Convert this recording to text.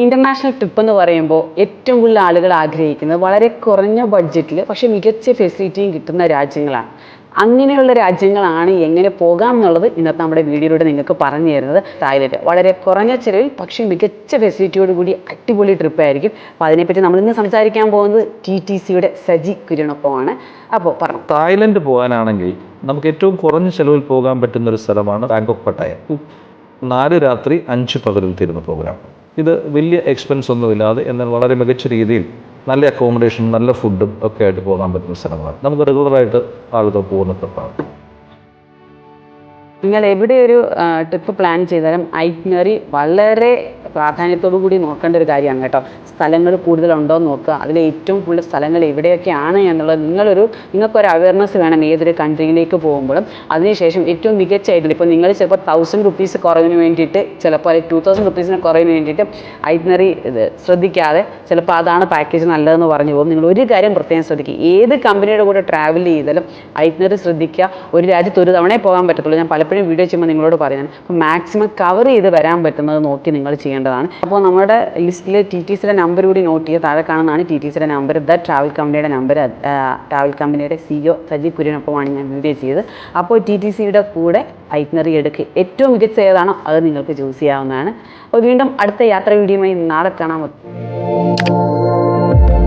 International trip എന്ന് പറയുമ്പോൾ ഏറ്റവും കൂടുതൽ ആളുകൾ ആഗ്രഹിക്കുന്നത് വളരെ കുറഞ്ഞ ബഡ്ജറ്റിൽ പക്ഷേ മികച്ച ഫെസിലിറ്റിയും കിട്ടുന്ന രാജ്യങ്ങളാണ്. അങ്ങനെയുള്ള രാജ്യങ്ങളാണ് എങ്ങനെ പോകാം എന്നുള്ളത് ഇന്നത്തെ നമ്മുടെ വീഡിയോയിലൂടെ നിങ്ങൾക്ക് പറഞ്ഞു തരുന്നത്. തായ്ലൻഡ് വളരെ കുറഞ്ഞ ചിലവിൽ പക്ഷേ മികച്ച ഫെസിലിറ്റിയോട് കൂടി അടിപൊളി ട്രിപ്പായിരിക്കും. അപ്പോൾ അതിനെപ്പറ്റി നമ്മളിന്ന് സംസാരിക്കാൻ പോകുന്നത് TTCയുടെ സജി കുര്യനൊപ്പമാണ്. അപ്പോൾ പറഞ്ഞു. തായ്ലൻഡ് പോകാനാണെങ്കിൽ നമുക്ക് ഏറ്റവും കുറഞ്ഞ ചിലവിൽ പോകാൻ പറ്റുന്ന ഒരു സ്ഥലമാണ് ബാങ്കോക്ക് പട്ടായ. 4 രാത്രി 5 പകലിൽ തീരുന്ന പ്രോഗ്രാം. ഇത് വലിയ എക്സ്പെൻസ് ഒന്നുമില്ലാതെ എന്നാൽ വളരെ മികച്ച രീതിയിൽ നല്ല അക്കോമഡേഷനും നല്ല ഫുഡും ഒക്കെ ആയിട്ട് പോകാൻ പറ്റുന്ന സ്ഥലങ്ങളാണ്. നമുക്ക് റെഗുലറായിട്ട് ആളുകൾ പോകുന്ന ട്രിപ്പാണ്. നിങ്ങൾ എവിടെ ഒരു ട്രിപ്പ് പ്ലാൻ ചെയ്താലും ഐറ്റിനറി വളരെ പ്രാധാന്യത്തോടു കൂടി നോക്കേണ്ട ഒരു കാര്യമാണ് കേട്ടോ. സ്ഥലങ്ങൾ കൂടുതലുണ്ടോ എന്ന് നോക്കുക. അതിൽ ഏറ്റവും കൂടുതൽ സ്ഥലങ്ങൾ എവിടെയൊക്കെയാണ് എന്നുള്ളത് നിങ്ങൾക്കൊരു അവയർനെസ് വേണം ഏതൊരു കൺട്രിയിലേക്ക് പോകുമ്പോഴും. അതിനുശേഷം ഏറ്റവും മികച്ചായിട്ടുള്ള ഇപ്പോൾ നിങ്ങൾ ചിലപ്പോൾ 1000 റുപ്പീസ് കുറവിന് വേണ്ടിയിട്ട് ചിലപ്പോൾ 2000 റുപ്പീസിന് കുറവിന് വേണ്ടിയിട്ട് ഐറ്റിനറി ശ്രദ്ധിക്കാതെ ചിലപ്പോൾ അതാണ് പാക്കേജ് നല്ലതെന്ന് പറഞ്ഞു പോകും. നിങ്ങൾ ഒരു കാര്യം പ്രത്യേകം ശ്രദ്ധിക്കുക, ഏത് കമ്പനിയുടെ കൂടെ ട്രാവൽ ചെയ്താലും ഐറ്റിനറി ശ്രദ്ധിക്കുക. ഒരു രാജ്യത്ത് ഒരു തവണയെ പോകാൻ പറ്റത്തുള്ളൂ. ഞാൻ പലപ്പോഴും വീഡിയോ ചെയ്യുമ്പോൾ നിങ്ങളോട് പറയുന്നത്. അപ്പോൾ മാക്സിമം കവർ ചെയ്ത് വരാൻ പറ്റുന്നത് നോക്കി നിങ്ങൾ ചെയ്യേണ്ടതാണ്. അപ്പോൾ നമ്മുടെ ലിസ്റ്റിൽ TTCയുടെ നമ്പർ കൂടി നോട്ട് ചെയ്യുക. താഴെ കാണുന്നതാണ് TTCയുടെ നമ്പർ. ട്രാവൽ കമ്പനിയുടെ നമ്പർ. ട്രാവൽ കമ്പനിയുടെ CEO സജി കുര്യനൊപ്പമാണ് ഞാൻ വീഡിയോ ചെയ്തത്. അപ്പോൾ TTCയുടെ കൂടെ ഐറ്റിനറി എടുക്കുക. ഏറ്റവും മികച്ച ഏതാണോ അത് നിങ്ങൾക്ക് ചൂസ് ചെയ്യാവുന്നതാണ്. അപ്പോൾ വീണ്ടും അടുത്ത യാത്രാ വീഡിയോയുമായി നാളെ കാണാൻ.